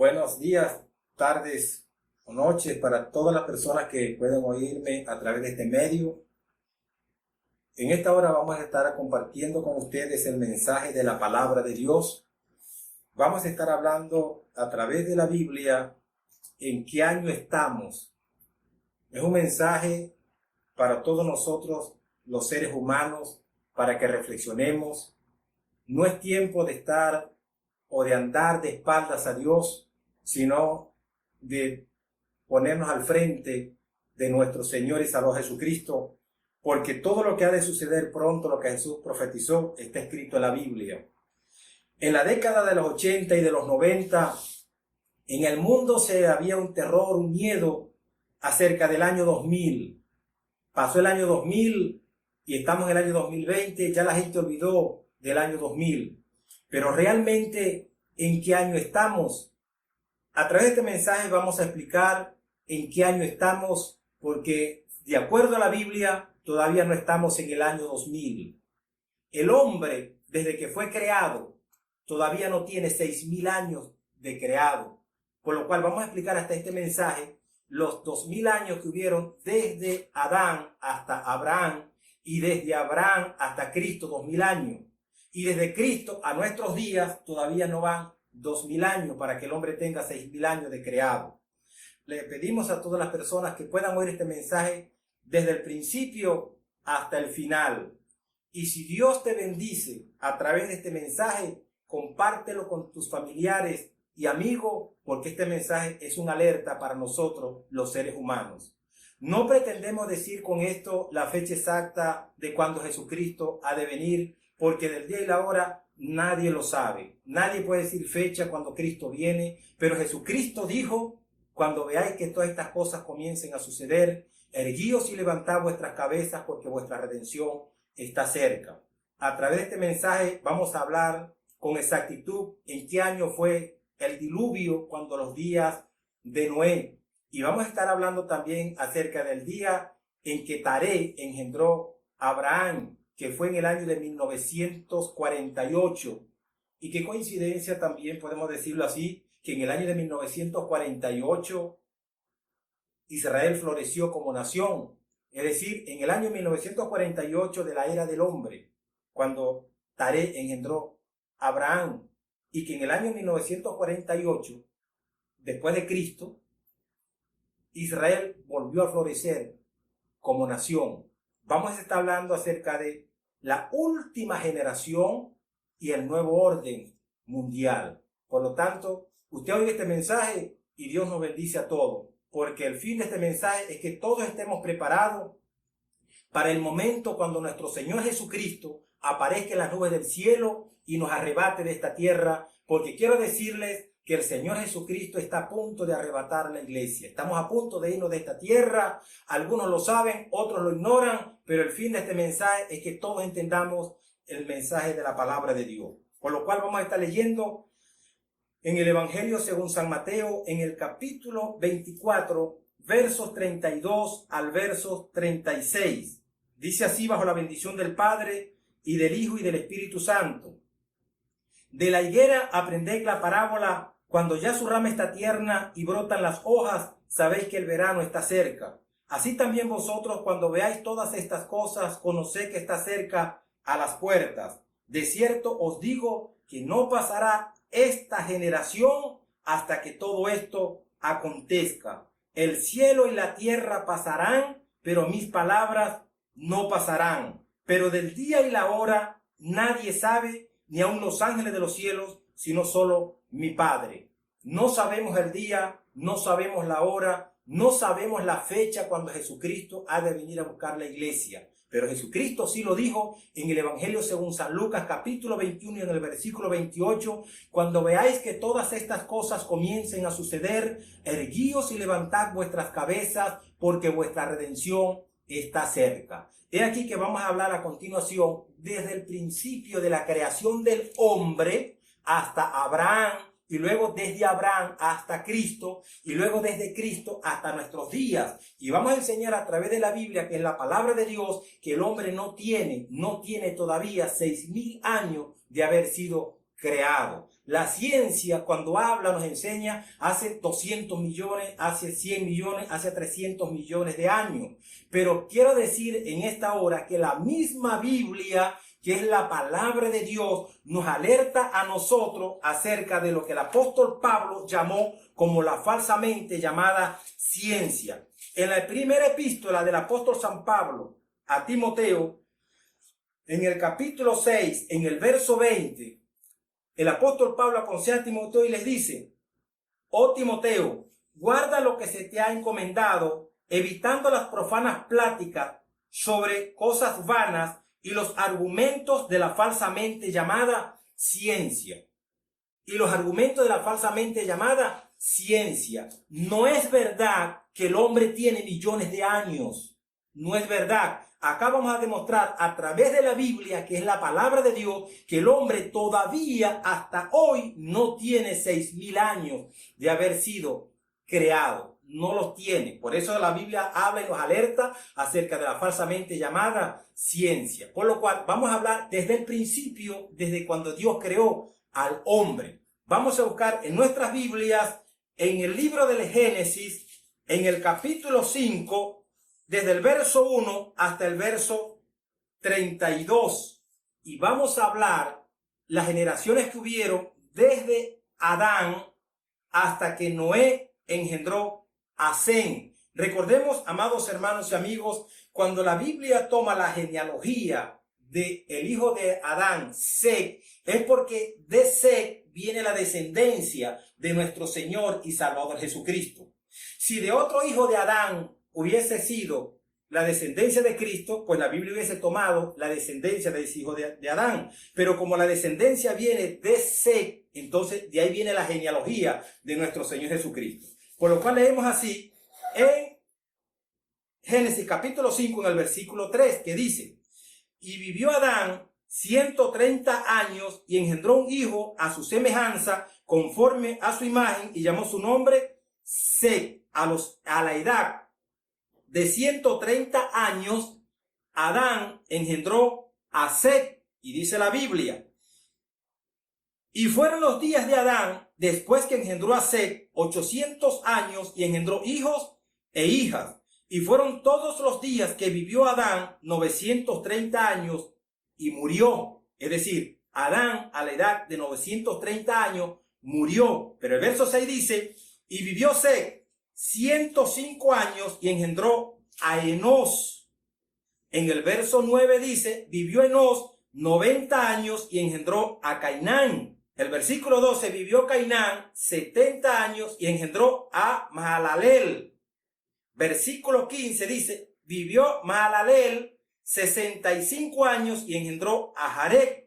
Buenos días, tardes o noches para todas las personas que pueden oírme a través de este medio. En esta hora vamos a estar compartiendo con ustedes el mensaje de la palabra de Dios. Vamos a estar hablando a través de la Biblia en qué año estamos. Es un mensaje para todos nosotros, los seres humanos, para que reflexionemos. No es tiempo de estar o de andar de espaldas a Dios, sino de ponernos al frente de nuestro Señor y Salvador Jesucristo, porque todo lo que ha de suceder pronto, lo que Jesús profetizó, está escrito en la Biblia. En la década de los 80 y de los 90, en el mundo había un terror, un miedo acerca del año 2000. Pasó el año 2000 y estamos en el año 2020, ya la gente olvidó del año 2000. Pero realmente, ¿en qué año estamos? A través de este mensaje vamos a explicar en qué año estamos, porque de acuerdo a la Biblia, todavía no estamos en el año 2000. El hombre, desde que fue creado, todavía no tiene 6.000 años de creado. Por lo cual vamos a explicar hasta este mensaje los 2.000 años que hubieron desde Adán hasta Abraham y desde Abraham hasta Cristo, 2.000 años. Y desde Cristo a nuestros días todavía no van 2.000 años para que el hombre tenga 6.000 años de creado. Le pedimos a todas las personas que puedan oír este mensaje desde el principio hasta el final. Y si Dios te bendice a través de este mensaje, compártelo con tus familiares y amigos, porque este mensaje es una alerta para nosotros, los seres humanos. No pretendemos decir con esto la fecha exacta de cuando Jesucristo ha de venir, porque del día y la hora nadie lo sabe. Nadie puede decir fecha cuando Cristo viene, pero Jesucristo dijo: cuando veáis que todas estas cosas comiencen a suceder, erguíos y levantad vuestras cabezas, porque vuestra redención está cerca. A través de este mensaje vamos a hablar con exactitud en qué año fue el diluvio, cuando los días de Noé. Y vamos a estar hablando también acerca del día en que Taré engendró a Abraham, que fue en el año de 1948. Y qué coincidencia también, podemos decirlo así, que en el año de 1948 Israel floreció como nación. Es decir, en el año 1948 de la era del hombre, cuando Taré engendró a Abraham, y que en el año 1948, después de Cristo, Israel volvió a florecer como nación. Vamos a estar hablando acerca de la última generación y el nuevo orden mundial. Por lo tanto, usted oye este mensaje y Dios nos bendice a todos, porque el fin de este mensaje es que todos estemos preparados para el momento cuando nuestro Señor Jesucristo aparezca en las nubes del cielo y nos arrebate de esta tierra, porque quiero decirles que el Señor Jesucristo está a punto de arrebatar la iglesia. Estamos a punto de irnos de esta tierra. Algunos lo saben, otros lo ignoran, pero el fin de este mensaje es que todos entendamos el mensaje de la palabra de Dios. Por lo cual vamos a estar leyendo en el Evangelio según San Mateo, en el capítulo 24, versos 32 al verso 36. Dice así, bajo la bendición del Padre, y del Hijo, y del Espíritu Santo. De la higuera aprended la parábola: cuando ya su rama está tierna y brotan las hojas, sabéis que el verano está cerca. Así también vosotros, cuando veáis todas estas cosas, conoced que está cerca a las puertas. De cierto os digo que no pasará esta generación hasta que todo esto acontezca. El cielo y la tierra pasarán, pero mis palabras no pasarán. Pero del día y la hora nadie sabe, ni aun los ángeles de los cielos, sino solo mi Padre. No sabemos el día, no sabemos la hora, no sabemos la fecha cuando Jesucristo ha de venir a buscar la iglesia. Pero Jesucristo sí lo dijo en el Evangelio según San Lucas, capítulo 21, y en el versículo 28, cuando veáis que todas estas cosas comiencen a suceder, erguíos y levantad vuestras cabezas, porque vuestra redención está cerca. He aquí que vamos a hablar a continuación desde el principio de la creación del hombre hasta Abraham, y luego desde Abraham hasta Cristo, y luego desde Cristo hasta nuestros días. Y vamos a enseñar a través de la Biblia, que es la palabra de Dios, que el hombre no tiene todavía 6.000 años de haber sido creado. La ciencia, cuando habla, nos enseña hace 200 millones, hace 100 millones, hace 300 millones de años. Pero quiero decir en esta hora que la misma Biblia, que es la palabra de Dios, nos alerta a nosotros acerca de lo que el apóstol Pablo llamó como la falsamente llamada ciencia. En la primera epístola del apóstol San Pablo a Timoteo, en el capítulo 6, en el verso 20, el apóstol Pablo aconseja a Timoteo y les dice: oh Timoteo, guarda lo que se te ha encomendado, evitando las profanas pláticas sobre cosas vanas y los argumentos de la falsamente llamada ciencia. Y los argumentos de la falsamente llamada ciencia. No es verdad que el hombre tiene millones de años. No es verdad. Acá vamos a demostrar a través de la Biblia, que es la palabra de Dios, que el hombre todavía hasta hoy no tiene 6.000 años de haber sido creado. No los tiene. Por eso la Biblia habla y nos alerta acerca de la falsamente llamada ciencia. Por lo cual vamos a hablar desde el principio, desde cuando Dios creó al hombre. Vamos a buscar en nuestras Biblias, en el libro del Génesis, en el capítulo 5, desde el verso 1 hasta el verso 32. Y vamos a hablar las generaciones que hubieron desde Adán hasta que Noé engendró a Sem. Recordemos, amados hermanos y amigos, cuando la Biblia toma la genealogía del hijo de Adán, Set, es porque de Set viene la descendencia de nuestro Señor y Salvador Jesucristo. Si de otro hijo de Adán hubiese sido la descendencia de Cristo, pues la Biblia hubiese tomado la descendencia de ese hijo de Adán. Pero como la descendencia viene de Set, entonces de ahí viene la genealogía de nuestro Señor Jesucristo. Por lo cual leemos así en Génesis capítulo 5 en el versículo 3, que dice: y vivió Adán 130 años y engendró un hijo a su semejanza, conforme a su imagen, y llamó su nombre Set. A la edad de 130 años, Adán engendró a Set. Y dice la Biblia: y fueron los días de Adán, después que engendró a Set, 800 años, y engendró hijos e hijas. Y fueron todos los días que vivió Adán 930 años y murió. Es decir, Adán a la edad de 930 años murió. Pero el verso 6 dice: y vivió Set 105 años y engendró a Enós. En el verso 9 dice: vivió Enós 90 años y engendró a Cainán. El versículo 12: vivió Cainán 70 años y engendró a Mahalalel. Versículo 15 dice: vivió Mahalalel 65 años y engendró a Jared.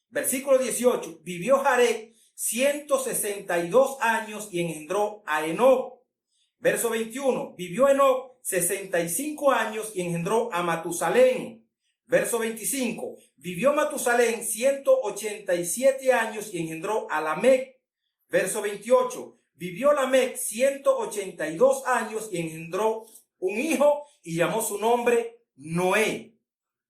Versículo 18: vivió Jared 162 años y engendró a Enoc. Verso 21: vivió Enoc 65 años y engendró a Matusalén. Verso 25: vivió Matusalén 187 años y engendró a Lamec. Verso 28: vivió Lamec 182 años y engendró un hijo y llamó su nombre Noé.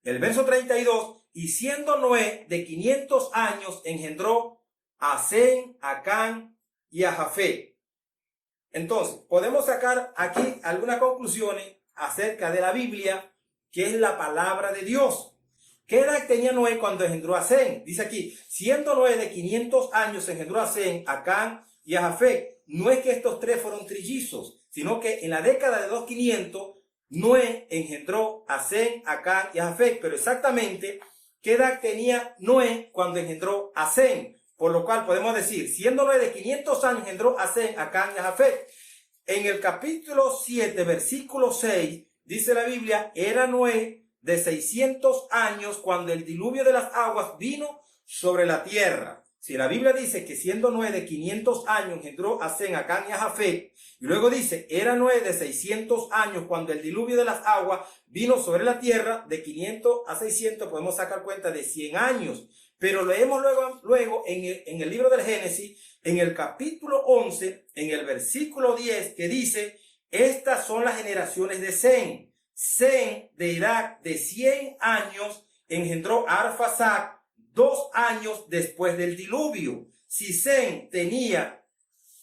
El verso 32: y siendo Noé de 500 años engendró a Sem, a Cam y a Jafet. Entonces, podemos sacar aquí algunas conclusiones acerca de la Biblia, que es la palabra de Dios. ¿Qué edad tenía Noé cuando engendró a Sem? Dice aquí: siendo Noé de 500 años engendró a Sem, a Cam y a Jafet. No es que estos tres fueron trillizos, sino que en la década de 2500 Noé engendró a Sem, a Cam y a Jafet. Pero exactamente, ¿qué edad tenía Noé cuando engendró a Sem? Por lo cual podemos decir, siendo Noé de 500 años, engendró a Sem, a Cam y a Jafet. En el capítulo 7, versículo 6, dice la Biblia: era Noé de 600 años cuando el diluvio de las aguas vino sobre la tierra. Si la Biblia dice que siendo Noé de 500 años, engendró a Sem, a Cam y a Jafet, y luego dice: era Noé de 600 años cuando el diluvio de las aguas vino sobre la tierra, de 500 a 600 podemos sacar cuenta de 100 años. Pero leemos luego en el libro del Génesis, en el capítulo 11, en el versículo 10, que dice: estas son las generaciones de Sem. Sem, de edad de 100 años, engendró a Arfaxad 2 años después del diluvio. Si Sem tenía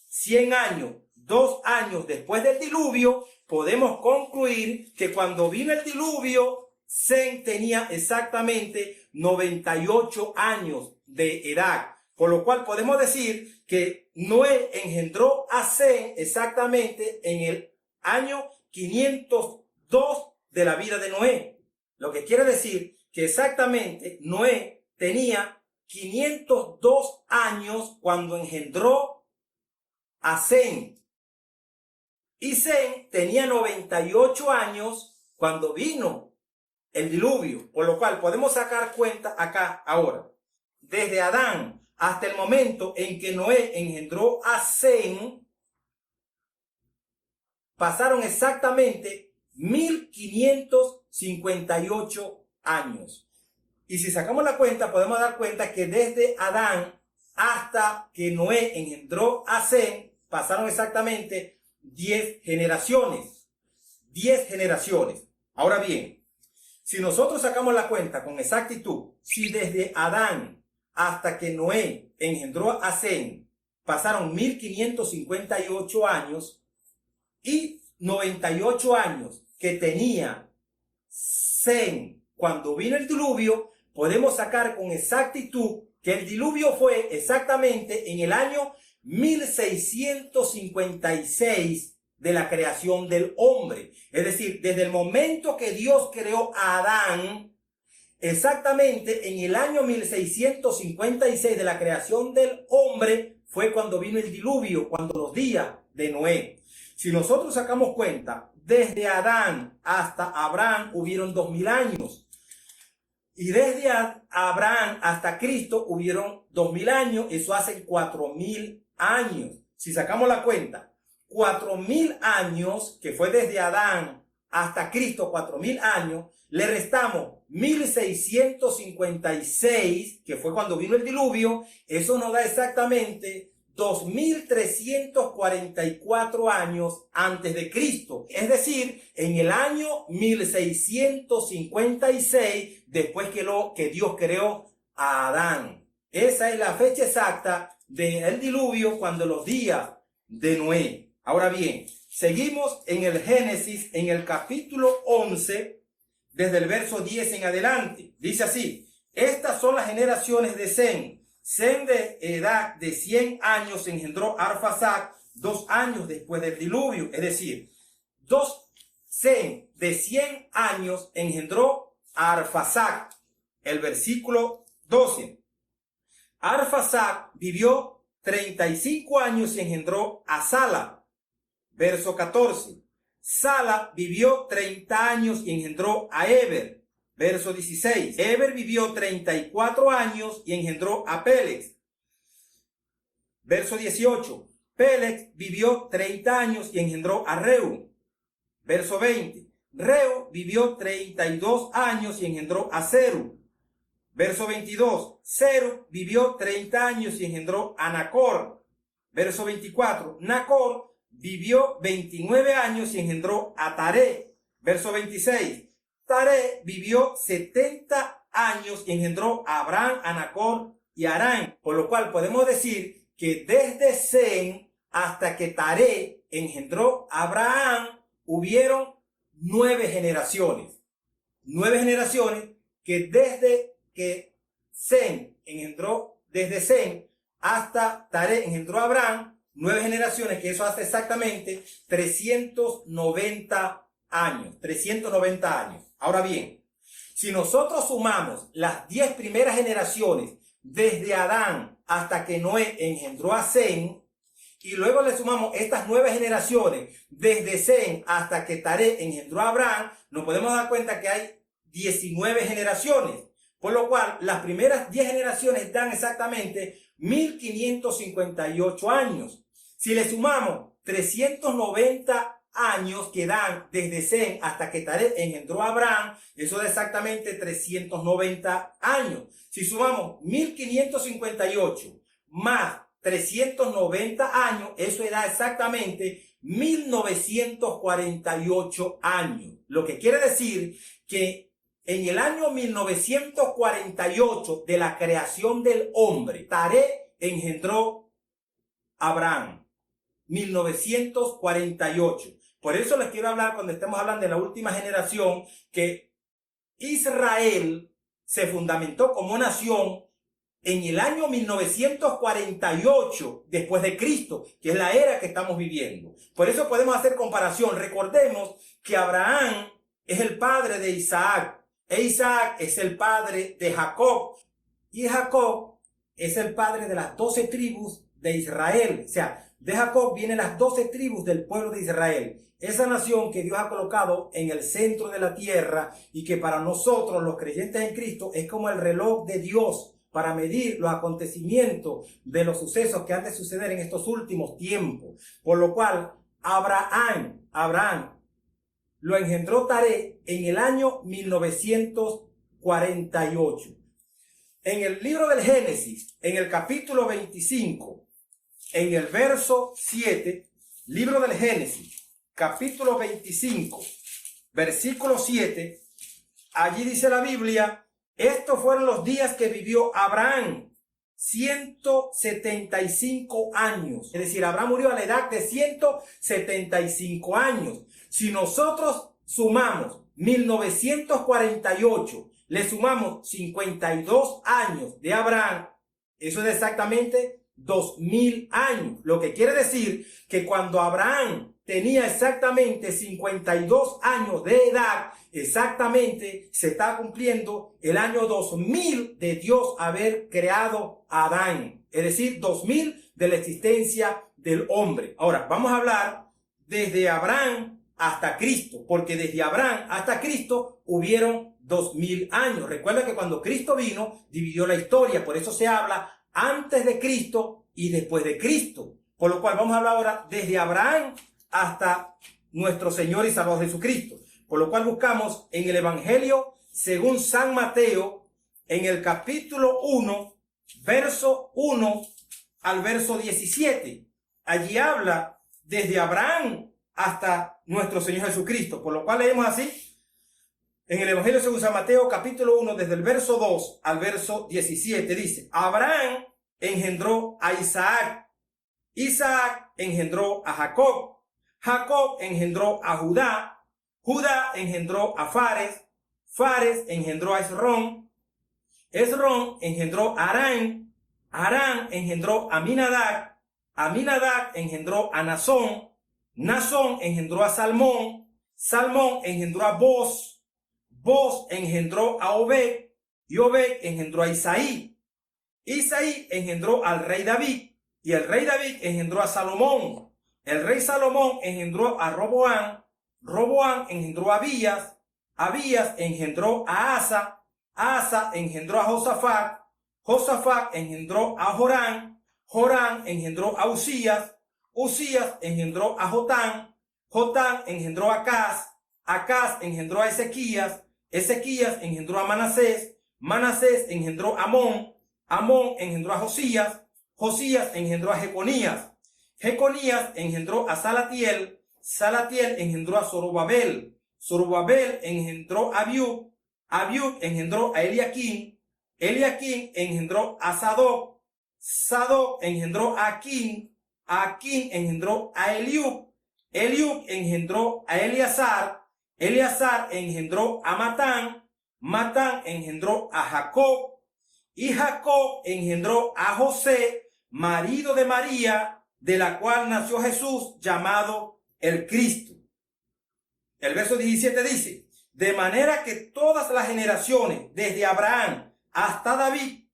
100 años, 2 años después del diluvio, podemos concluir que cuando vino el diluvio, Sem tenía exactamente 98 años de edad. Por lo cual podemos decir que Noé engendró a Sem exactamente en el año 502 de la vida de Noé. Lo que quiere decir que exactamente Noé tenía 502 años cuando engendró a Sem. Y Sem tenía 98 años cuando vino el diluvio. Por lo cual podemos sacar cuenta acá ahora. Desde Adán hasta el momento en que Noé engendró a Sem, pasaron exactamente 1558 años. Y si sacamos la cuenta, podemos dar cuenta que desde Adán hasta que Noé engendró a Sem, pasaron exactamente 10 generaciones. 10 generaciones. Ahora bien, si nosotros sacamos la cuenta con exactitud, si desde Adán hasta que Noé engendró a Sem pasaron 1558 años y 98 años que tenía Sem cuando vino el diluvio, podemos sacar con exactitud que el diluvio fue exactamente en el año 1656 de la creación del hombre. Es decir, desde el momento que Dios creó a Adán, exactamente en el año 1656 de la creación del hombre fue cuando vino el diluvio, cuando los días de Noé. Si nosotros sacamos cuenta, desde Adán hasta Abraham hubieron 2000 años. Y desde Abraham hasta Cristo hubieron 2000 años, eso hace 4000 años. Si sacamos la cuenta, 4000 años, que fue desde Adán hasta Cristo, 4000 años, le restamos 1656, que fue cuando vino el diluvio, eso nos da exactamente 2344 años antes de Cristo. Es decir, en el año 1656, después que Dios creó a Adán. Esa es la fecha exacta del diluvio, cuando los días de Noé. Ahora bien, seguimos en el Génesis, en el capítulo 11, desde el verso 10 en adelante. Dice así: estas son las generaciones de Sem. Sem, de edad de 100 años, engendró a Arfaxad 2 años después del diluvio. Es decir, Sem de 100 años engendró a Arfaxad. El versículo 12. Arfaxad vivió 35 años y engendró a Sala. Verso 14. Sala vivió 30 años y engendró a Eber. Verso 16. Eber vivió 34 años y engendró a Pélex. Verso 18. Pélex vivió 30 años y engendró a Reu. Verso 20. Reu vivió 32 años y engendró a Seru. Verso 22. Seru vivió 30 años y engendró a Nacor. Verso 24. Nacor vivió 29 años y engendró a Taré. Verso 26. Taré vivió 70 años y engendró a Abraham, a Nacor y a Harán. Por lo cual podemos decir que desde Sem hasta que Taré engendró a Abraham, hubieron 9 generaciones. 9 generaciones que desde que Sem engendró, desde Sem hasta Taré engendró a Abraham, 9 generaciones, que eso hace exactamente 390 años. 390 años. Ahora bien, si nosotros sumamos las 10 primeras generaciones desde Adán hasta que Noé engendró a Sem, y luego le sumamos estas 9 generaciones desde Sem hasta que Taré engendró a Abraham, nos podemos dar cuenta que hay 19 generaciones. Por lo cual, las primeras 10 generaciones dan exactamente 1558 años. Si le sumamos 390 años que dan desde Sem hasta que Taré engendró a Abraham, eso da exactamente 390 años. Si sumamos 1558 más 390 años, eso da exactamente 1948 años. Lo que quiere decir que en el año 1948 de la creación del hombre, Taré engendró a Abraham. 1948. Por eso les quiero hablar cuando estemos hablando de la última generación, que Israel se fundamentó como nación en el año 1948 después de Cristo, que es la era que estamos viviendo. Por eso podemos hacer comparación. Recordemos que Abraham es el padre de Isaac, e Isaac es el padre de Jacob, y Jacob es el padre de las 12 tribus de Israel. O sea, de Jacob vienen las 12 tribus del pueblo de Israel. Esa nación que Dios ha colocado en el centro de la tierra y que para nosotros los creyentes en Cristo es como el reloj de Dios para medir los acontecimientos de los sucesos que han de suceder en estos últimos tiempos. Por lo cual, Abraham lo engendró Taré en el año 1948. En el libro del Génesis, en el capítulo 25, en el verso 7, libro del Génesis, capítulo 25, versículo 7, allí dice la Biblia: estos fueron los días que vivió Abraham, 175 años. Es decir, Abraham murió a la edad de 175 años. Si nosotros sumamos 1948, le sumamos 52 años de Abraham, eso es exactamente 2000 años. Lo que quiere decir que cuando Abraham tenía exactamente 52 años de edad, exactamente se está cumpliendo el año 2000 de Dios haber creado a Adán. Es decir, 2000 de la existencia del hombre. Ahora, vamos a hablar desde Abraham hasta Cristo, porque desde Abraham hasta Cristo hubieron 2000 años. Recuerda que cuando Cristo vino, dividió la historia. Por eso se habla antes de Cristo y después de Cristo. Por lo cual vamos a hablar ahora desde Abraham hasta nuestro Señor y Salvador Jesucristo. Por lo cual buscamos en el Evangelio según San Mateo, en el capítulo 1, verso 1 al verso 17. Allí habla desde Abraham hasta nuestro Señor Jesucristo. Por lo cual leemos así, en el Evangelio según San Mateo, capítulo 1, desde el verso 2 al verso 17, dice: Abraham engendró a Isaac, Isaac engendró a Jacob, Jacob engendró a Judá, Judá engendró a Fares, Fares engendró a Esrón, Esrón engendró a Arán, Arán engendró a Aminadab, Aminadab engendró a Nazón, Nazón engendró a Salmón, Salmón engendró a Boz, Boz engendró a Obed, y Obed engendró a Isaí, Isaí engendró al rey David, y el rey David engendró a Salomón, el rey Salomón engendró a Roboam, Roboam engendró a Abías, Abías engendró a Asa, Asa engendró a Josafat, Josafat engendró a Joram, Joram engendró a Usías, Usías engendró a Jotán, Jotán engendró a Acaz, Acaz engendró a Ezequías, Ezequías engendró a Manasés, Manasés engendró a Amón, Amón engendró a Josías, Josías engendró a Jeconías, Jeconías engendró a Salatiel, Salatiel engendró a Zorobabel, Zorobabel engendró a Abiud, Abiud engendró a Eliaquim, Eliaquim engendró a Sadoc, Sadoc engendró a Aquim, Aquim engendró a Eliub, Eliub engendró a Eleazar, Eleazar engendró a Matán, Matán engendró a Jacob, y Jacob engendró a José, marido de María, de la cual nació Jesús, llamado el Cristo. El verso 17 dice: de manera que todas las generaciones, desde Abraham hasta David,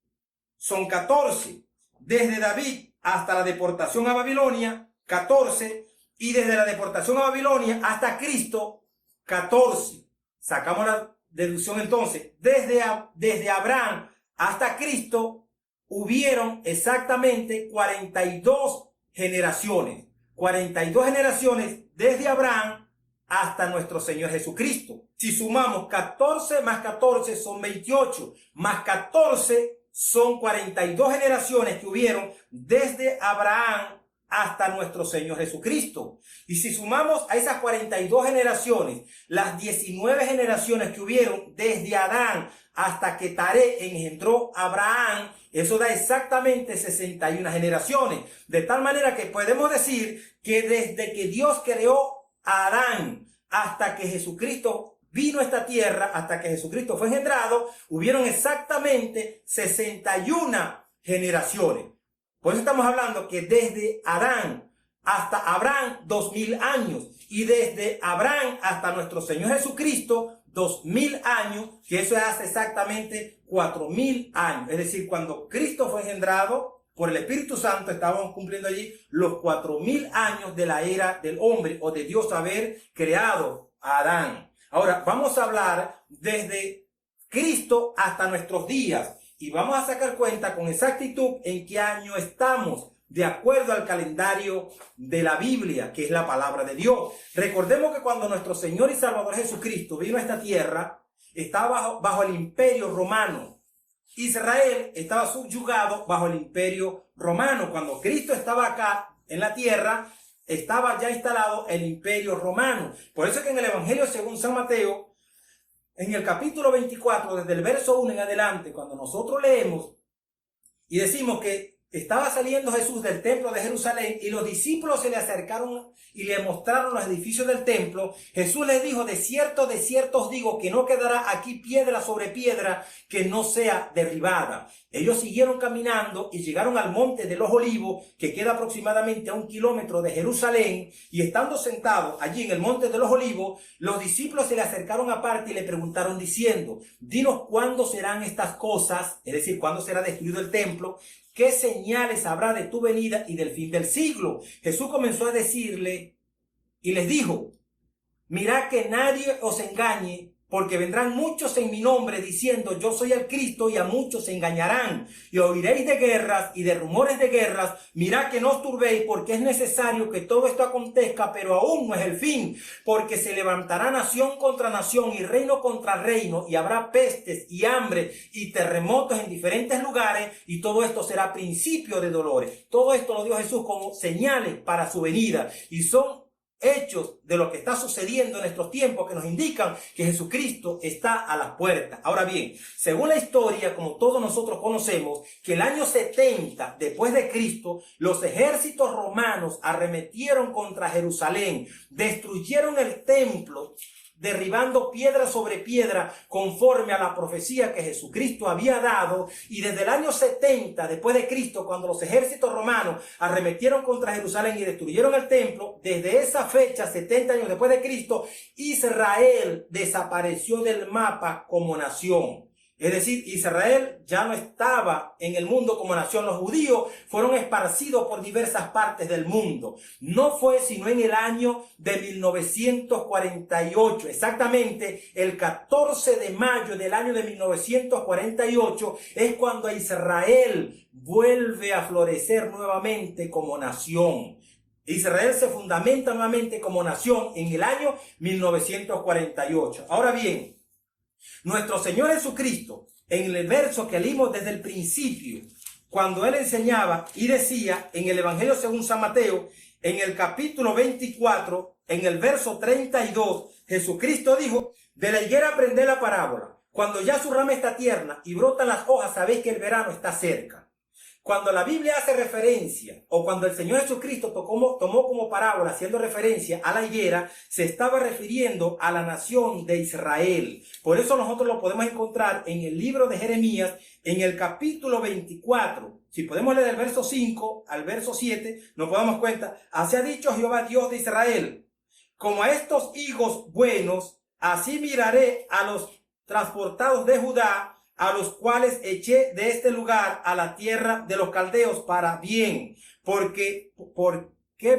son 14. Desde David hasta la deportación a Babilonia, 14. Y desde la deportación a Babilonia hasta Cristo, 14. Sacamos la deducción entonces. Desde Abraham hasta Cristo hubieron exactamente 42 generaciones. 42 generaciones desde Abraham hasta nuestro Señor Jesucristo. Si sumamos 14 más 14 son 28, más 14 son 42 generaciones que hubieron desde Abraham hasta nuestro Señor Jesucristo. Y si sumamos a esas 42 generaciones, las 19 generaciones que hubieron desde Adán hasta que Taré engendró a Abraham, eso da exactamente 61 generaciones. De tal manera que podemos decir que desde que Dios creó a Adán hasta que Jesucristo vino a esta tierra, hasta que Jesucristo fue engendrado, hubieron exactamente 61 generaciones. Por eso estamos hablando que desde Adán hasta Abraham, 2000 años. Y desde Abraham hasta nuestro Señor Jesucristo, 2000 años, que eso hace exactamente 4000 años. Es decir, cuando Cristo fue engendrado por el Espíritu Santo, estábamos cumpliendo allí los 4000 años de la era del hombre o de Dios haber creado a Adán. Ahora, vamos a hablar desde Cristo hasta nuestros días. Y vamos a sacar cuenta con exactitud en qué año estamos, de acuerdo al calendario de la Biblia, que es la palabra de Dios. Recordemos que cuando nuestro Señor y Salvador Jesucristo vino a esta tierra, estaba bajo el imperio romano. Israel estaba subyugado bajo el imperio romano. Cuando Cristo estaba acá en la tierra, estaba ya instalado el imperio romano. Por eso es que en el Evangelio según San Mateo, en el capítulo 24, desde el verso 1 en adelante, cuando nosotros leemos y decimos que estaba saliendo Jesús del templo de Jerusalén y los discípulos se le acercaron y le mostraron los edificios del templo, Jesús les dijo: de cierto os digo que no quedará aquí piedra sobre piedra que no sea derribada. Ellos siguieron caminando y llegaron al monte de los Olivos, que queda aproximadamente a 1 kilómetro de Jerusalén, y estando sentados allí en el monte de los Olivos, los discípulos se le acercaron aparte y le preguntaron diciendo: dinos cuándo serán estas cosas, es decir, cuándo será destruido el templo, qué señales habrá de tu venida y del fin del siglo. Jesús comenzó a decirle y les dijo: mirad que nadie os engañe, porque vendrán muchos en mi nombre diciendo: yo soy el Cristo, y a muchos se engañarán. Y oiréis de guerras y de rumores de guerras. Mirad que no os turbéis, porque es necesario que todo esto acontezca, pero aún no es el fin. Porque se levantará nación contra nación y reino contra reino, y habrá pestes y hambre y terremotos en diferentes lugares, y todo esto será principio de dolores. Todo esto lo dio Jesús como señales para su venida, y son hechos de lo que está sucediendo en estos tiempos que nos indican que Jesucristo está a las puertas. Ahora bien, según la historia, como todos nosotros conocemos, que el año 70 después de Cristo, los ejércitos romanos arremetieron contra Jerusalén, destruyeron el templo, derribando piedra sobre piedra conforme a la profecía que Jesucristo había dado. Y desde el año 70 después de Cristo, cuando los ejércitos romanos arremetieron contra Jerusalén y destruyeron el templo, desde esa fecha, 70 años después de Cristo, Israel desapareció del mapa como nación. Es decir, Israel ya no estaba en el mundo como nación. Los judíos fueron esparcidos por diversas partes del mundo. No fue sino en el año de 1948, exactamente el 14 de mayo del año de 1948, es cuando Israel vuelve a florecer nuevamente como nación. Israel se fundamenta nuevamente como nación en el año 1948. Ahora bien, nuestro Señor Jesucristo, en el verso que leímos desde el principio, cuando Él enseñaba y decía en el Evangelio según San Mateo, en el capítulo 24, en el verso 32, Jesucristo dijo: de la higuera aprended la parábola. Cuando ya su rama está tierna y brotan las hojas, sabéis que el verano está cerca. Cuando la Biblia hace referencia, o cuando el Señor Jesucristo tomó como parábola, haciendo referencia a la higuera, se estaba refiriendo a la nación de Israel. Por eso nosotros lo podemos encontrar en el libro de Jeremías, en el capítulo 24. Si podemos leer del verso 5 al verso 7, nos podemos cuenta: así ha dicho Jehová Dios de Israel: como a estos higos buenos, así miraré a los transportados de Judá, a los cuales eché de este lugar a la tierra de los caldeos para bien, porque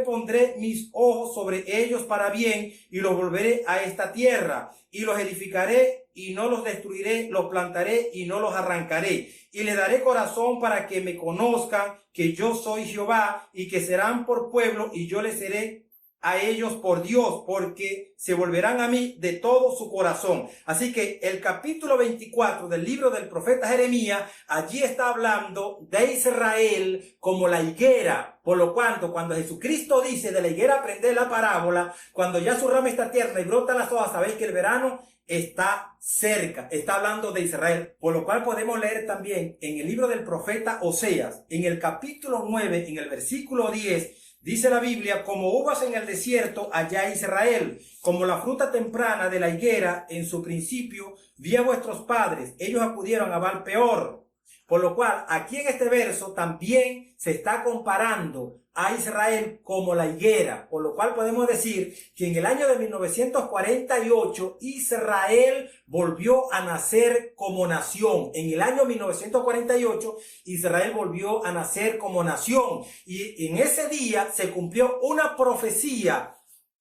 pondré mis ojos sobre ellos para bien, y los volveré a esta tierra, y los edificaré y no los destruiré, los plantaré y no los arrancaré, y les daré corazón para que me conozcan que yo soy Jehová, y que serán por pueblo, y yo les seré a ellos por Dios, porque se volverán a mí de todo su corazón. Así que el capítulo 24 del libro del profeta Jeremías, allí está hablando de Israel como la higuera. Por lo cuanto, cuando Jesucristo dice de la higuera aprended la parábola, cuando ya su rama está tierna y brotan las hojas, sabéis que el verano está cerca. Está hablando de Israel. Por lo cual podemos leer también en el libro del profeta Oseas, en el capítulo 9, en el versículo 10, dice la Biblia: como uvas en el desierto, allá Israel, como la fruta temprana de la higuera en su principio, vi a vuestros padres, ellos acudieron a Baal Peor. Por lo cual, aquí en este verso también se está comparando a Israel como la higuera. Por lo cual podemos decir que en el año de 1948 Israel volvió a nacer como nación. En el año 1948 Israel volvió a nacer como nación. Y en ese día se cumplió una profecía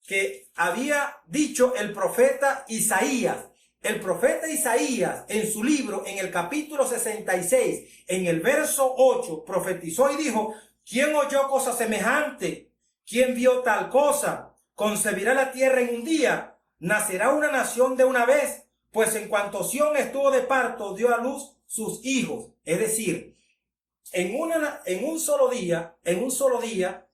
que había dicho el profeta Isaías. El profeta Isaías, en su libro, en el capítulo 66, en el verso 8, profetizó y dijo: ¿quién oyó cosa semejante? ¿Quién vio tal cosa? ¿Concebirá la tierra en un día? ¿Nacerá una nación de una vez? Pues en cuanto Sión estuvo de parto, dio a luz sus hijos. Es decir, en un solo día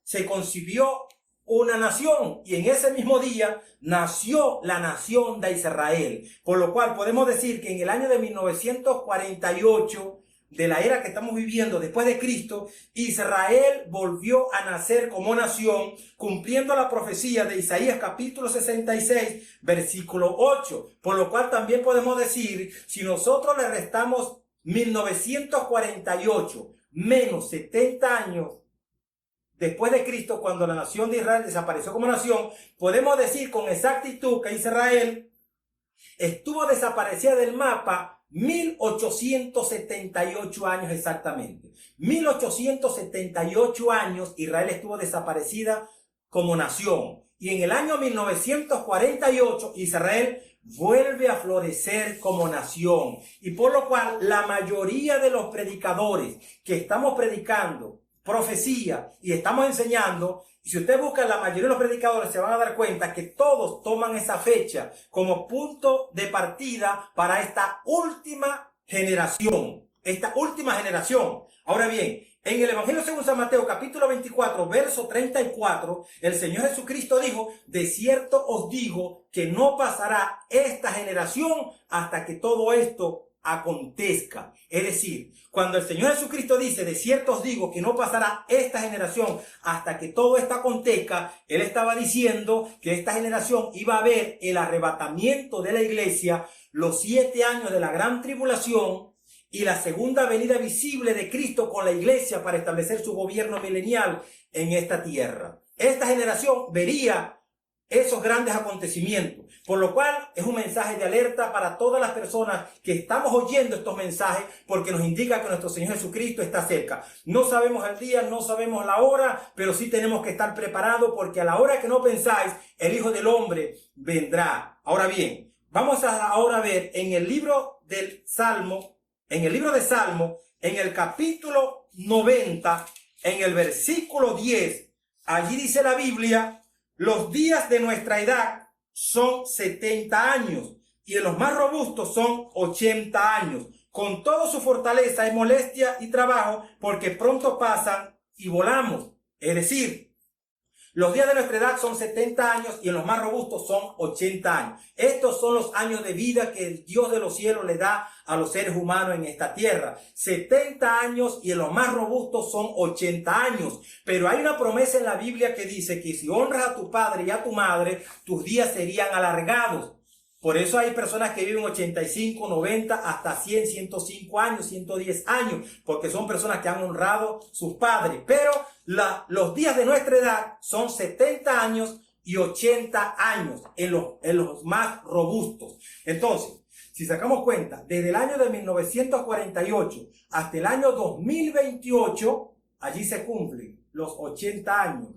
se concibió una nación, y en ese mismo día nació la nación de Israel. Por lo cual podemos decir que en el año de 1948, de la era que estamos viviendo después de Cristo, Israel volvió a nacer como nación, cumpliendo la profecía de Isaías capítulo 66, versículo 8. Por lo cual también podemos decir, si nosotros le restamos 1948 menos 70 años después de Cristo, cuando la nación de Israel desapareció como nación, podemos decir con exactitud que Israel estuvo desaparecida del mapa 1878 años exactamente. 1878 años Israel estuvo desaparecida como nación. Y en el año 1948 Israel vuelve a florecer como nación. Y por lo cual la mayoría de los predicadores que estamos predicando profecía y estamos enseñando, y si usted busca la mayoría de los predicadores, se van a dar cuenta que todos toman esa fecha como punto de partida para esta última generación. Ahora bien, en el Evangelio según San Mateo, capítulo 24, verso 34, el Señor Jesucristo dijo: de cierto os digo que no pasará esta generación hasta que todo esto acontezca. Es decir, cuando el Señor Jesucristo dice: de cierto os digo que no pasará esta generación hasta que todo esto acontezca, Él estaba diciendo que esta generación iba a ver el arrebatamiento de la iglesia, los 7 años de la gran tribulación y la segunda venida visible de Cristo con la iglesia para establecer su gobierno milenial en esta tierra. Esta generación vería esos grandes acontecimientos, por lo cual es un mensaje de alerta para todas las personas que estamos oyendo estos mensajes, porque nos indica que nuestro Señor Jesucristo está cerca. No sabemos el día, no sabemos la hora, pero sí tenemos que estar preparados, porque a la hora que no pensáis, el Hijo del Hombre vendrá. Ahora bien, vamos a ahora ver en el libro del Salmo, en el capítulo 90, en el versículo 10, allí dice la Biblia: los días de nuestra edad son 70 años y en los más robustos son 80 años. Con toda su fortaleza hay molestia y trabajo, porque pronto pasan y volamos. Es decir, los días de nuestra edad son 70 años y en los más robustos son 80 años. Estos son los años de vida que el Dios de los cielos le da a los seres humanos en esta tierra. 70 años y en los más robustos son 80 años. Pero hay una promesa en la Biblia que dice que si honras a tu padre y a tu madre, tus días serían alargados. Por eso hay personas que viven 85, 90, hasta 100, 105 años, 110 años, porque son personas que han honrado sus padres. Pero los días de nuestra edad son 70 años y 80 años en los más robustos. Entonces, si sacamos cuenta, desde el año de 1948 hasta el año 2028, allí se cumplen los 80 años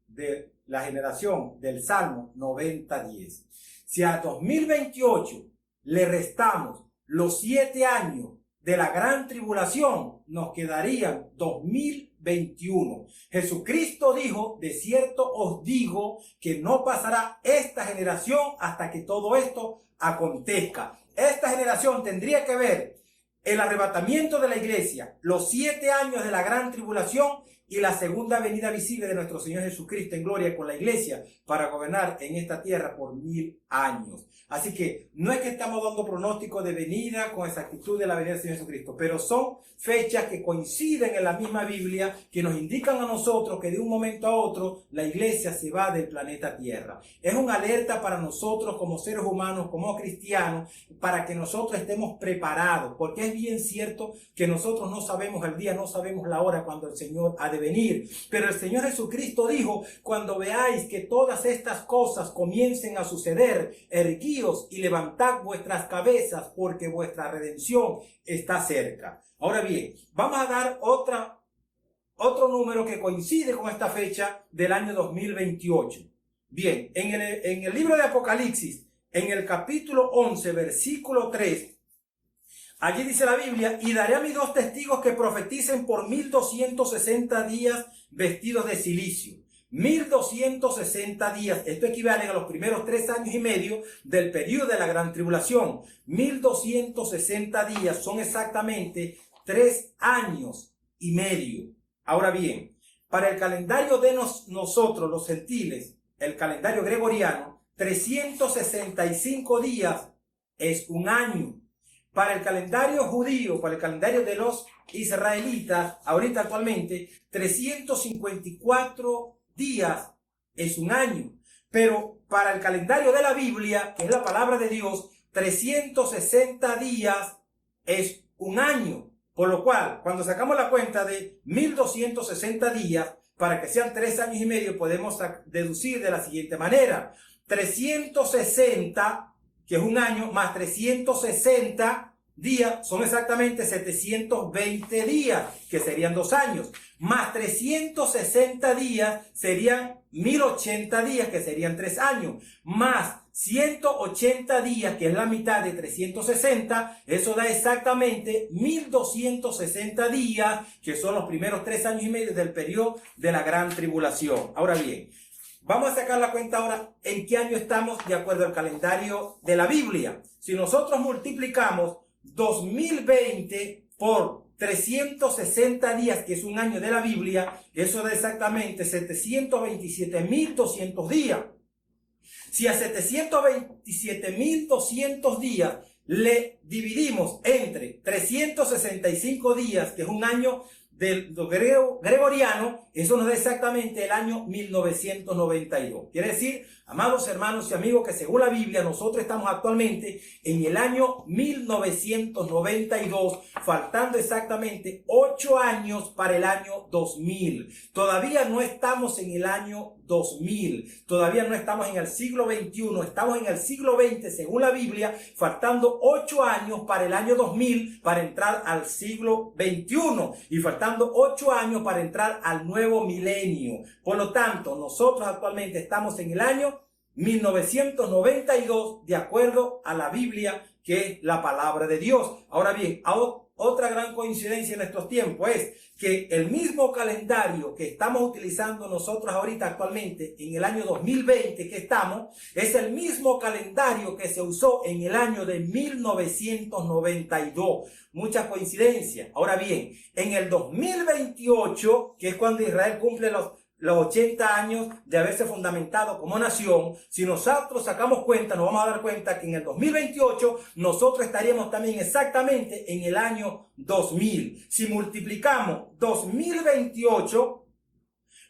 de la generación del Salmo 90:10. Si a 2028 le restamos los 7 años de la gran tribulación, nos quedarían 2000 2021. Jesucristo dijo, de cierto os digo que no pasará esta generación hasta que todo esto acontezca. Esta generación tendría que ver el arrebatamiento de la iglesia, los 7 años de la gran tribulación y la segunda venida visible de nuestro Señor Jesucristo en gloria con la iglesia para gobernar en esta tierra por 1000 años. Así que no es que estamos dando pronóstico de venida con exactitud de la venida del Señor Jesucristo, pero son fechas que coinciden en la misma Biblia, que nos indican a nosotros que de un momento a otro la iglesia se va del planeta Tierra. Es una alerta para nosotros como seres humanos, como cristianos, para que nosotros estemos preparados, porque es bien cierto que nosotros no sabemos el día, no sabemos la hora cuando el Señor ha de venir, pero el Señor Jesucristo dijo, cuando veáis que todas estas cosas comiencen a suceder, erguíos y levantad vuestras cabezas, porque vuestra redención está cerca. Ahora bien, vamos a dar otro número que coincide con esta fecha del año 2028. Bien, en el libro de Apocalipsis, en el capítulo 11, versículo 3, allí dice la Biblia, y daré a mis 2 testigos que profeticen por 1260 días vestidos de silicio. 1260 días, esto equivale a los primeros 3 años y medio del periodo de la gran tribulación. 1260 días son exactamente 3 años y medio. Ahora bien, para el calendario de nosotros los gentiles, el calendario gregoriano, 365 días es un año. Para el calendario judío, para el calendario de los israelitas, ahorita actualmente, 354 días es un año. Pero para el calendario de la Biblia, que es la palabra de Dios, 360 días es un año. Por lo cual, cuando sacamos la cuenta de 1260 días, para que sean 3 años y medio, podemos deducir de la siguiente manera. 360, que es un año, más 360 días, son exactamente 720 días, que serían 2 años. Más 360 días serían 1080 días, que serían 3 años. Más 180 días, que es la mitad de 360, eso da exactamente 1260 días, que son los primeros 3 años y medio del periodo de la gran tribulación. Ahora bien, vamos a sacar la cuenta ahora en qué año estamos de acuerdo al calendario de la Biblia. Si nosotros multiplicamos 2020 por 360 días, que es un año de la Biblia, eso da exactamente 727.200 días. Si a 727.200 días le dividimos entre 365 días, que es un año del gregoriano, eso nos da exactamente el año 1992. Quiere decir, amados hermanos y amigos, que según la Biblia nosotros estamos actualmente en el año 1992, faltando exactamente 8 años para el año 2000. Todavía no estamos en el año 2000, todavía no estamos en el siglo XXI, estamos en el siglo XX según la Biblia, faltando 8 años para el año 2000 para entrar al siglo XXI y faltando 8 años para entrar al nuevo milenio. Por lo tanto, nosotros actualmente estamos en el año 1992 de acuerdo a la Biblia, que es la palabra de Dios. Ahora bien, otra gran coincidencia en estos tiempos es que el mismo calendario que estamos utilizando nosotros ahorita actualmente en el año 2020 que estamos, es el mismo calendario que se usó en el año de 1992. Mucha coincidencia. Ahora bien, en el 2028, que es cuando Israel cumple los 80 años de haberse fundamentado como nación, si nosotros sacamos cuenta, nos vamos a dar cuenta que en el 2028 nosotros estaríamos también exactamente en el año 2000. Si multiplicamos 2028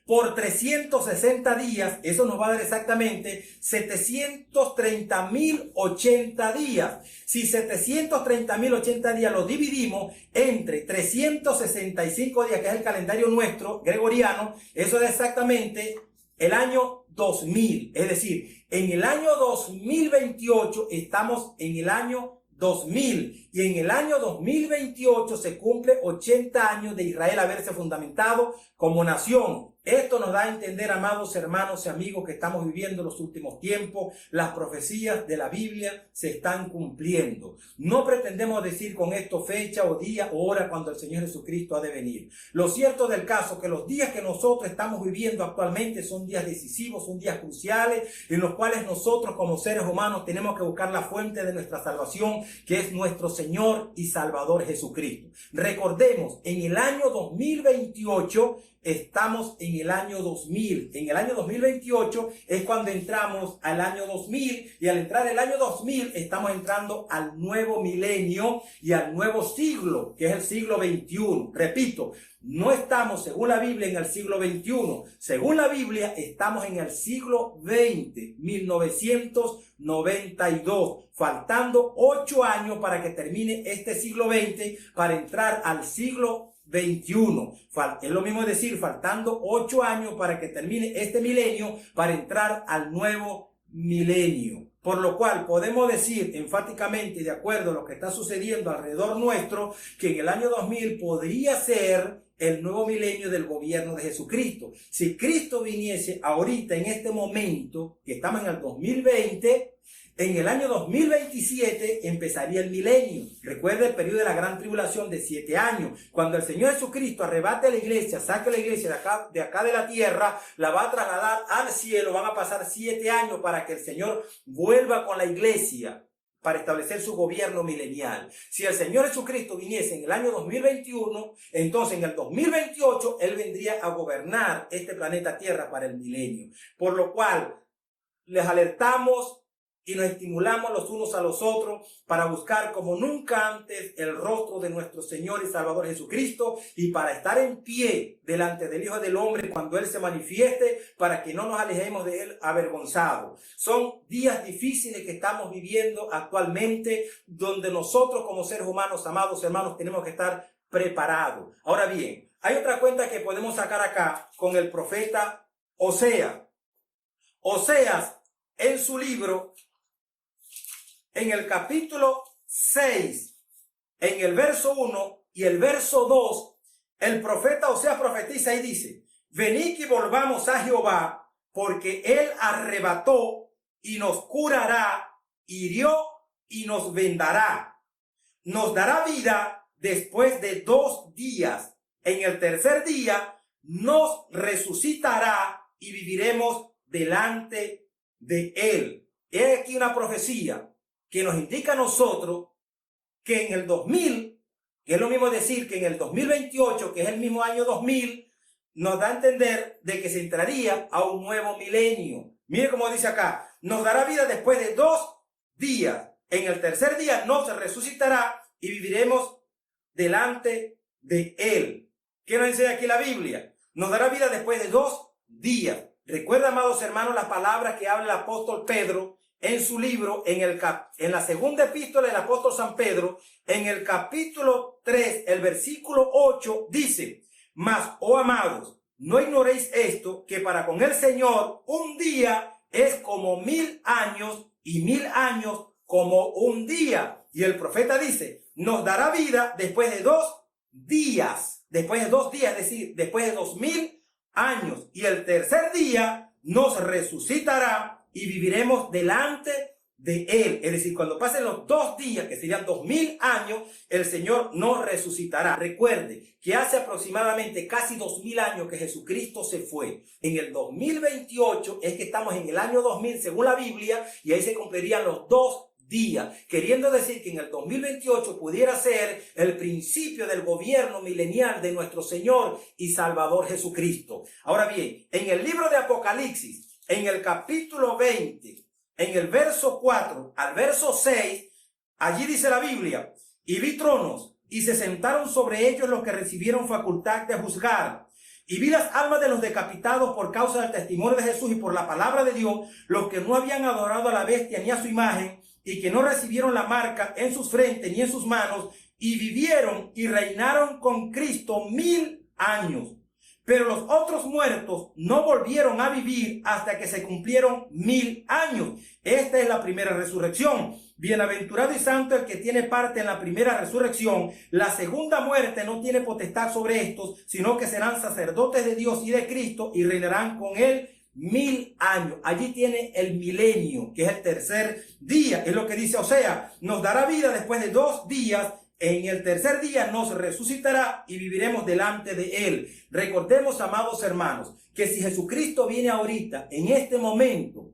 por 360 días, eso nos va a dar exactamente 730.080 días. Si 730.080 días lo dividimos entre 365 días, que es el calendario nuestro, gregoriano, eso da exactamente el año 2000. Es decir, en el año 2028 estamos en el año 2000 y en el año 2028 se cumple 80 años de Israel haberse fundamentado como nación. Esto nos da a entender, amados hermanos y amigos, que estamos viviendo los últimos tiempos. Las profecías de la Biblia se están cumpliendo. No pretendemos decir con esto fecha o día o hora cuando el Señor Jesucristo ha de venir. Lo cierto del caso es que los días que nosotros estamos viviendo actualmente son días decisivos, son días cruciales, en los cuales nosotros como seres humanos tenemos que buscar la fuente de nuestra salvación, que es nuestro Señor y Salvador Jesucristo. Recordemos, en el año 2028 estamos en el año 2000. En el año 2028 es cuando entramos al año 2000, y al entrar el año 2000 estamos entrando al nuevo milenio y al nuevo siglo, que es el siglo XXI. Repito, no estamos, según la Biblia, en el siglo XXI. Según la Biblia, estamos en el siglo XX, 1992, faltando 8 años para que termine este siglo XX, para entrar al siglo XXI. Es lo mismo decir, faltando 8 años para que termine este milenio, para entrar al nuevo milenio. Por lo cual podemos decir enfáticamente, de acuerdo a lo que está sucediendo alrededor nuestro, que en el año 2000 podría ser el nuevo milenio del gobierno de Jesucristo. Si Cristo viniese ahorita, en este momento, que estamos en el 2020, en el año 2027 empezaría el milenio. Recuerda el periodo de la gran tribulación de 7 años. Cuando el Señor Jesucristo arrebate a la iglesia, saque la iglesia de acá de la tierra, la va a trasladar al cielo. Van a pasar 7 años para que el Señor vuelva con la iglesia para establecer su gobierno milenial. Si el Señor Jesucristo viniese en el año 2021, entonces en el 2028 Él vendría a gobernar este planeta Tierra para el milenio. Por lo cual les alertamos y nos estimulamos los unos a los otros para buscar como nunca antes el rostro de nuestro Señor y Salvador Jesucristo, y para estar en pie delante del Hijo del Hombre cuando Él se manifieste, para que no nos alejemos de Él avergonzados. Son días difíciles que estamos viviendo actualmente, donde nosotros como seres humanos, amados hermanos, tenemos que estar preparados. Ahora bien, hay otra cuenta que podemos sacar acá con el profeta Oseas. Oseas, en su libro, en el capítulo 6, en el verso 1 y el verso 2, el profeta Oseas profetiza y dice: venid y volvamos a Jehová, porque Él arrebató y nos curará, hirió y nos vendará. Nos dará vida después de 2 días. En el tercer día nos resucitará y viviremos delante de Él. He aquí una profecía que nos indica a nosotros que en el 2000, que es lo mismo decir que en el 2028, que es el mismo año 2000, nos da a entender de que se entraría a un nuevo milenio. Mire cómo dice acá: nos dará vida después de 2 días. En el tercer día nos resucitará y viviremos delante de Él. ¿Qué nos enseña aquí la Biblia? Nos dará vida después de 2 días. Recuerda, amados hermanos, las palabras que habla el apóstol Pedro en su libro, en la segunda epístola del apóstol San Pedro, en el capítulo 3, el versículo 8, dice: mas, oh amados, no ignoréis esto, que para con el Señor un día es como 1000 años, y 1000 años como un día. Y el profeta dice: nos dará vida después de 2 días, después de 2 días, es decir, después de 2000 años. Y el tercer día nos resucitará y viviremos delante de Él. Es decir, cuando pasen los 2 días, que serían 2000 años, el Señor nos resucitará. Recuerde que hace aproximadamente casi 2000 años que Jesucristo se fue. En el 2028 es que estamos en el año 2000 según la Biblia, y ahí se cumplirían los 2 días, queriendo decir que en el 2028 pudiera ser el principio del gobierno milenial de nuestro Señor y Salvador Jesucristo. Ahora bien, en el libro de Apocalipsis, en el capítulo 20, en el verso 4 al verso 6, allí dice la Biblia: y vi tronos, y se sentaron sobre ellos los que recibieron facultad de juzgar. Y vi las almas de los decapitados por causa del testimonio de Jesús y por la palabra de Dios, los que no habían adorado a la bestia ni a su imagen, y que no recibieron la marca en sus frentes ni en sus manos, y vivieron y reinaron con Cristo 1000 años. Pero los otros muertos no volvieron a vivir hasta que se cumplieron 1000 años. Esta es la primera resurrección. Bienaventurado y santo el que tiene parte en la primera resurrección. La segunda muerte no tiene potestad sobre estos, sino que serán sacerdotes de Dios y de Cristo y reinarán con él 1000 años. Allí tiene el milenio, que es el tercer día. Es lo que dice Oseas. Nos dará vida después de 2 días. En el tercer día nos resucitará y viviremos delante de él. Recordemos, amados hermanos, que si Jesucristo viene ahorita, en este momento,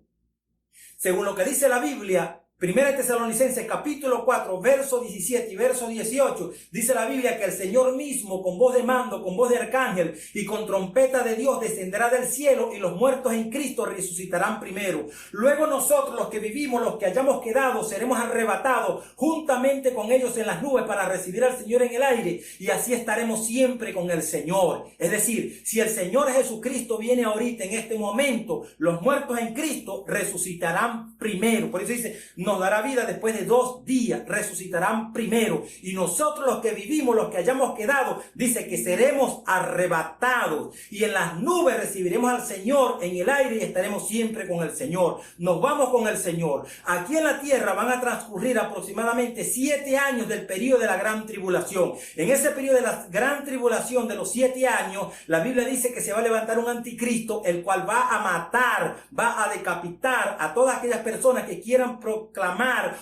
según lo que dice la Biblia, 1 Tesalonicenses capítulo 4, verso 17 y verso 18, dice la Biblia que el Señor mismo con voz de mando, con voz de arcángel y con trompeta de Dios descenderá del cielo y los muertos en Cristo resucitarán primero. Luego nosotros, los que vivimos, los que hayamos quedado, seremos arrebatados juntamente con ellos en las nubes para recibir al Señor en el aire y así estaremos siempre con el Señor. Es decir, si el Señor Jesucristo viene ahorita en este momento, los muertos en Cristo resucitarán primero. Por eso dice, nos dará vida después de 2 días, resucitarán primero. Y nosotros los que vivimos, los que hayamos quedado, dice que seremos arrebatados. Y en las nubes recibiremos al Señor en el aire y estaremos siempre con el Señor. Nos vamos con el Señor. Aquí en la tierra van a transcurrir aproximadamente 7 años del periodo de la gran tribulación. En ese periodo de la gran tribulación de los 7 años, la Biblia dice que se va a levantar un anticristo, el cual va a matar, va a decapitar a todas aquellas personas que quieran proclamar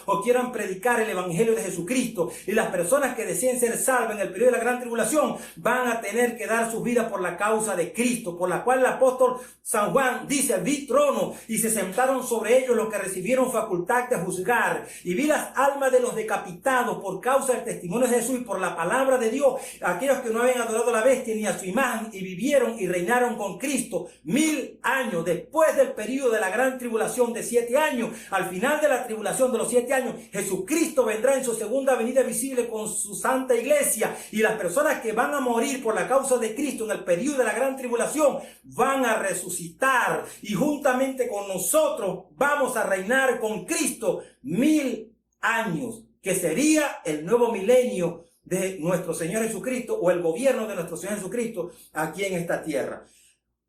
o quieran predicar el evangelio de Jesucristo, y las personas que deseen ser salvas en el periodo de la gran tribulación van a tener que dar su vida por la causa de Cristo, por la cual el apóstol San Juan dice: vi trono y se sentaron sobre ellos los que recibieron facultad de juzgar, y vi las almas de los decapitados por causa del testimonio de Jesús y por la palabra de Dios, aquellos que no habían adorado a la bestia ni a su imagen, y vivieron y reinaron con Cristo 1000 años. Después del periodo de la gran tribulación de 7 años, al final de la tribulación de los 7 años, Jesucristo vendrá en su segunda venida visible con su santa iglesia, y las personas que van a morir por la causa de Cristo en el periodo de la gran tribulación van a resucitar, y juntamente con nosotros vamos a reinar con Cristo 1000 años, que sería el nuevo milenio de nuestro Señor Jesucristo, o el gobierno de nuestro Señor Jesucristo aquí en esta tierra.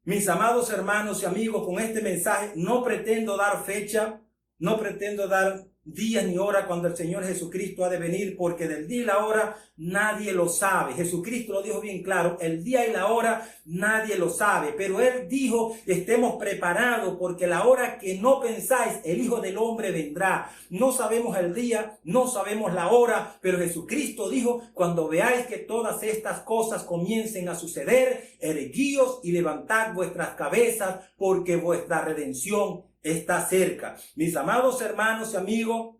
Mis amados hermanos y amigos, con este mensaje no pretendo dar fecha, no pretendo dar días ni hora cuando el Señor Jesucristo ha de venir, porque del día y la hora nadie lo sabe. Jesucristo lo dijo bien claro: el día y la hora nadie lo sabe, pero Él dijo: estemos preparados, porque la hora que no pensáis, el Hijo del Hombre vendrá. No sabemos el día, no sabemos la hora, pero Jesucristo dijo: cuando veáis que todas estas cosas comiencen a suceder, erguíos y levantad vuestras cabezas, porque vuestra redención está cerca. Mis amados hermanos y amigos,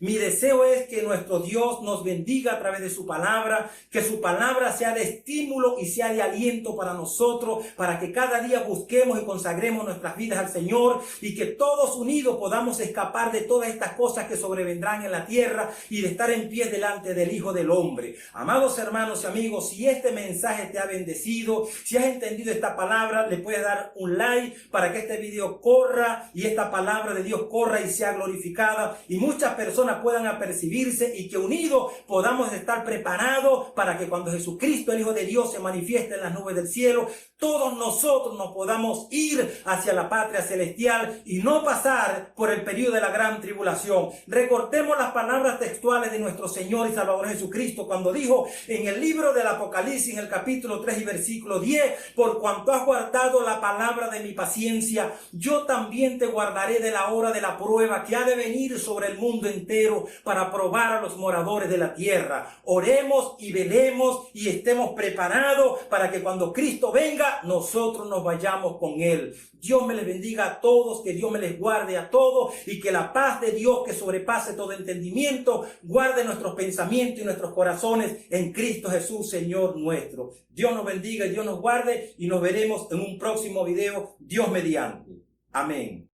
mi deseo es que nuestro Dios nos bendiga a través de su palabra, que su palabra sea de estímulo y sea de aliento para nosotros, para que cada día busquemos y consagremos nuestras vidas al Señor, y que todos unidos podamos escapar de todas estas cosas que sobrevendrán en la tierra y de estar en pie delante del Hijo del Hombre. Amados hermanos y amigos, si este mensaje te ha bendecido, si has entendido esta palabra, le puedes dar un like para que este video corra y esta palabra de Dios corra y sea glorificada, y muchas personas puedan apercibirse, y que unidos podamos estar preparados para que cuando Jesucristo, el Hijo de Dios, se manifieste en las nubes del cielo, todos nosotros nos podamos ir hacia la patria celestial y no pasar por el periodo de la gran tribulación. Recordemos las palabras textuales de nuestro Señor y Salvador Jesucristo cuando dijo en el libro del Apocalipsis, en el capítulo 3 y versículo 10: por cuanto has guardado la palabra de mi paciencia, yo también te guardaré de la hora de la prueba que ha de venir sobre el mundo entero para probar a los moradores de la tierra. Oremos y velemos y estemos preparados para que cuando Cristo venga, nosotros nos vayamos con Él. Dios me les bendiga a todos, que Dios me les guarde a todos, y que la paz de Dios, que sobrepase todo entendimiento, guarde nuestros pensamientos y nuestros corazones en Cristo Jesús, Señor nuestro. Dios nos bendiga y Dios nos guarde, y nos veremos en un próximo video, Dios mediante. Amén.